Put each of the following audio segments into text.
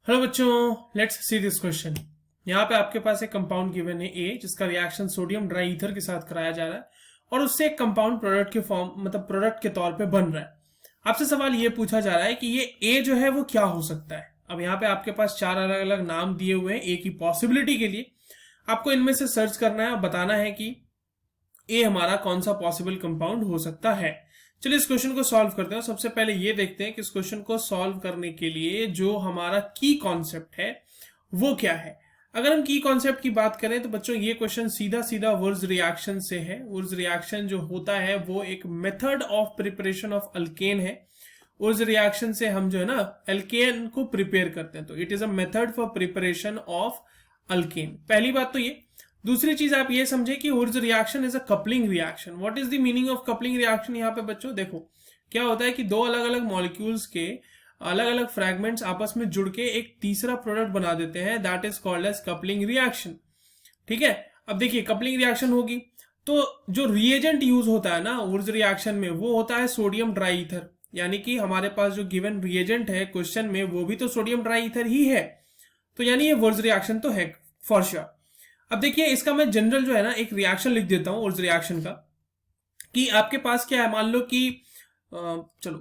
Hello बच्चों, let's see this question. यहाँ पे आपके पास एक कंपाउंड गिवन है ए, जिसका रिएक्शन सोडियम ड्राई ईथर के साथ कराया जा रहा है और उससे एक कंपाउंड प्रोडक्ट के फॉर्म मतलब प्रोडक्ट के तौर पे बन रहा है। आपसे सवाल ये पूछा जा रहा है कि ये ए जो है वो क्या हो सकता है। अब यहाँ पे आपके पास चार अलग अलग नाम दिए हुए हैं ए की पॉसिबिलिटी के लिए। आपको इनमें से सर्च करना है और बताना है कि ए हमारा कौन सा पॉसिबल कंपाउंड हो सकता है। चलिए इस क्वेश्चन को सॉल्व करते हैं। सबसे पहले ये देखते हैं कि इस क्वेश्चन को सॉल्व करने के लिए जो हमारा की कॉन्सेप्ट है वो क्या है। अगर हम की कॉन्सेप्ट की बात करें तो बच्चों ये क्वेश्चन सीधा सीधा वुर्ज रिएक्शन से है। वुर्ज रिएक्शन जो होता है वो एक method of preparation of alkane है। उस रिएक्शन से हम जो है ना अल्केन को प्रिपेयर करते हैं, तो it is a method for preparation of alkane. पहली बात तो ये। दूसरी चीज आप ये समझे कि Wurtz reaction is a coupling reaction. What is the meaning of coupling reaction? यहाँ पे बच्चों देखो क्या होता है कि दो अलग अलग मॉलिक्यूल्स के अलग अलग फ्रैगमेंट्स आपस में जुड़ के एक तीसरा प्रोडक्ट बना देते हैं, that is called as coupling reaction. ठीक है, अब देखिए कपलिंग रिएक्शन होगी तो जो रिएजेंट यूज होता है ना उर्ज रिएक्शन में वो होता है सोडियम ड्राई ईथर। यानी कि हमारे पास जो गिवन रिएजेंट है क्वेश्चन में वो भी तो सोडियम ड्राई ईथर ही है, तो यानी ये वर्ज रिएक्शन तो है फॉर श्योर। अब देखिए इसका मैं जनरल जो है ना एक रिएक्शन लिख देता हूं उस रिएक्शन का, कि आपके पास क्या है। मान लो कि चलो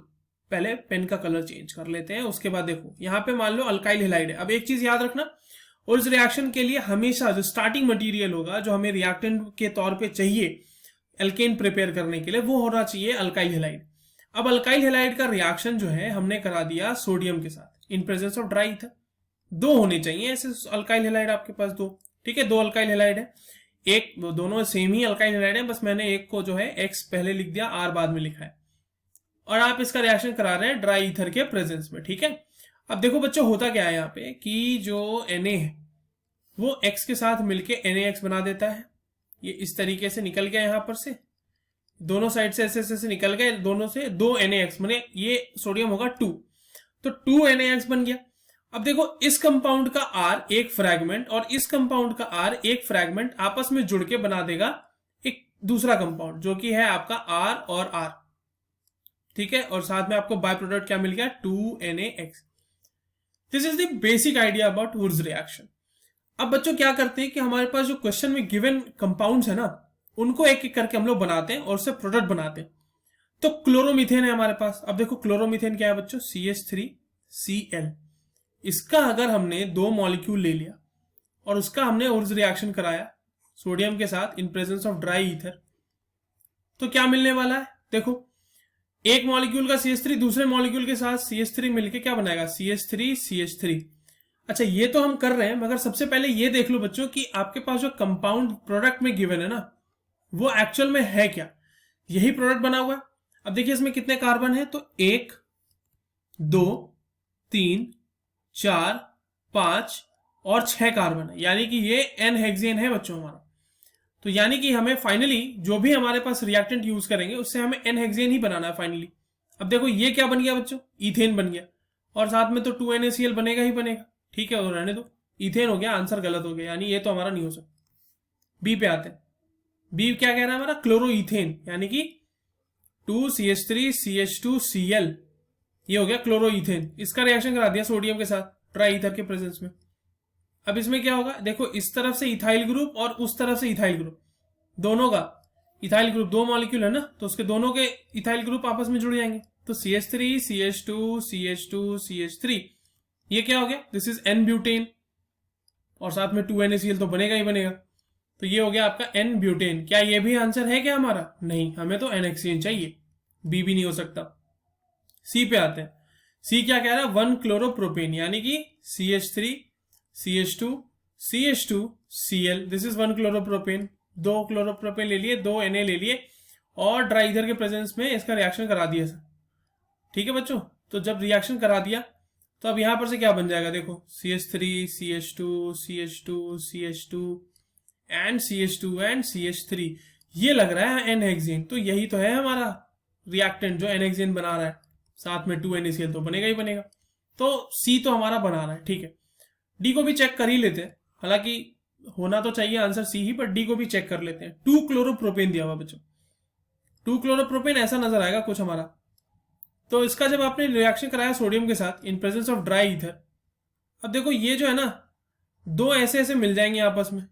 पहले पेन का कलर चेंज कर लेते हैं, उसके बाद देखो यहाँ पे मान लो अल्काइल हैलाइड है। अब एक चीज याद रखना, उस रिएक्शन के लिए हमेशा जो स्टार्टिंग मटेरियल होगा जो हमें रिएक्टेंट के तौर पे चाहिए एल्केन प्रिपेयर करने के लिए वो होना चाहिए अल्काइल हैलाइड। अब अल्काइल हैलाइड का रिएक्शन जो है हमने करा दिया सोडियम के साथ in presence of dry ether. दो होने चाहिए ऐसे अल्काइल हैलाइड आपके पास, दो। ठीक है, दो अल्काइल हैलाइड है, एक दोनों सेम ही अल्काइल हैलाइड है, बस मैंने एक को जो है एक्स पहले लिख दिया, आर बाद में लिखा है, और आप इसका रिएक्शन करा रहे हैं ड्राई ईथर के प्रेजेंस में। ठीक है, अब देखो बच्चों होता क्या है यहाँ पे कि जो Na है वो x के साथ मिलके NaX बना देता है। ये इस तरीके से निकल गया यहाँ पर से, दोनों साइड से ऐसे ऐसे निकल गए, दोनों से दो NaX माने ये सोडियम होगा 2, तो 2 NaX बन गया। अब देखो इस कंपाउंड का R एक फ्रैगमेंट और इस कंपाउंड का R एक फ्रैगमेंट आपस में जुड़ के बना देगा एक दूसरा कंपाउंड जो कि है आपका R और R। ठीक है, और साथ में आपको बाय प्रोडक्ट क्या मिल गया 2NaX। This is the basic idea about Wurtz reaction. अब बच्चों क्या करते हैं कि हमारे पास जो क्वेश्चन में गिवन कंपाउंड्स है ना उनको एक एक करके हम लोग बनाते हैं और उससे प्रोडक्ट बनाते हैं। तो क्लोरोमीथेन है हमारे पास। अब देखो क्लोरोमीथेन क्या है बच्चों, CH3Cl। इसका अगर हमने दो मॉलिक्यूल ले लिया और उसका हमने उर्ज रिएक्शन कराया सोडियम के साथ in presence of dry ether, तो क्या मिलने वाला है? देखो एक मॉलिक्यूल का CH3 दूसरे मॉलिक्यूल के साथ CH3 मिलके क्या बनाएगा, CH3CH3। अच्छा ये तो हम कर रहे हैं, मगर सबसे पहले ये देख लो बच्चों कि आपके पास जो कंपाउंड प्रोडक्ट में गिवन है ना वो एक्चुअल में है क्या। यही प्रोडक्ट बना हुआ है। अब देखिए इसमें कितने कार्बन है, तो 1 2 3 4 5 और 6 कार्बन है, यानी कि ये N हेक्सेन है बच्चों हमारा। तो यानी कि हमें फाइनली जो भी हमारे पास रिएक्टेंट यूज करेंगे उससे हमें N हेक्सेन ही बनाना है फाइनली। अब देखो ये क्या बन गया बच्चों, इथेन बन गया, और साथ में तो 2NaCl बनेगा ही बनेगा। ठीक है, रहने दो, इथेन हो गया, आंसर गलत हो गया, यानी ये तो हमारा नहीं हो सकता। बी पे आते हैं। बी क्या कह रहा है हमारा, क्लोरो इथेन, यानी कि 2CH3CH2Cl, ये हो गया क्लोरो इथेन। इसका रिएक्शन करा दिया सोडियम के साथ ट्राई ईथर के प्रेजेंस में। अब इसमें क्या होगा, देखो इस तरफ से इथाइल ग्रुप और उस तरफ से इथाइल ग्रुप, दोनों का इथाइल ग्रुप, दो मॉलिक्यूल है ना तो उसके दोनों के इथाइल ग्रुप आपस में जुड़ जाएंगे, तो CH3 CH2 CH2 CH3, ये क्या हो गया, दिस इज N ब्यूटेन, और साथ में 2NaCl तो बनेगा ही बनेगा, तो ये हो गया आपका N ब्यूटेन। क्या ये भी आंसर है क्या हमारा? नहीं, हमें तो NHCN चाहिए, बी भी नहीं हो सकता। सी पे आते हैं। सी क्या कह रहा है, 1 क्लोरोप्रोपेन, यानी कि CH3 CH2 CH2Cl, this is 1 chloropropane. दो क्लोरोप्रोपेन ले लिए, दो Na ले लिए, और ड्राई ईथर के प्रेजेंस में इसका रिएक्शन करा दिया सर। ठीक है बच्चों, तो जब रिएक्शन करा दिया तो अब यहां पर से क्या बन जाएगा, देखो CH3 CH2 CH2 CH2 and CH2 and CH3, ये लग रहा है N हेक्सेन। तो यही तो है हमारा रिएक्टेंट जो N हेक्सेन बना रहा है, साथ में 2NaCl तो बनेगा ही बनेगा। तो C तो हमारा बना रहा है। ठीक है, डी को भी चेक कर ही लेते हैं, हालांकि होना तो चाहिए आंसर सी ही, बट डी को भी चेक कर लेते हैं। 2 क्लोरोप्रोपेन दिया हुआ बच्चों, 2 क्लोरोप्रोपेन ऐसा नजर आएगा कुछ हमारा। तो इसका जब आपने रिएक्शन कराया सोडियम के साथ in presence of dry ether, अब देखो ये जो है ना, दो ऐसे ऐसे मिल जाएंगे आपस में,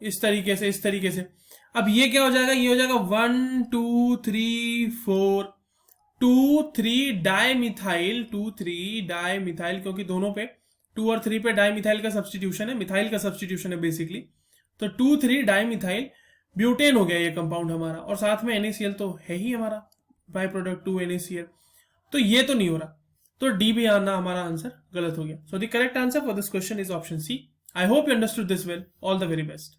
इस तरीके से, इस तरीके से। अब ये क्या हो जाएगा, ये हो जाएगा 1 2 3 4, 2 3 डाई मिथाइल, 2 3 डाई मिथाइल, क्योंकि दोनों पे 2 और 3 पे डाई मिथाइल का सब्सटीट्यूशन है, मिथाइल का सब्सटीट्यूशन है बेसिकली। तो 2 3 डाई मिथाइल ब्यूटेन हो गया ये कंपाउंड हमारा, और साथ में NaCl तो है ही हमारा बाई प्रोडक्ट 2 NaCl। तो ये तो नहीं हो रहा, तो डी भी आना हमारा आंसर गलत हो गया। So the correct answer for this question is option C. I hope you understood this well. All the very best.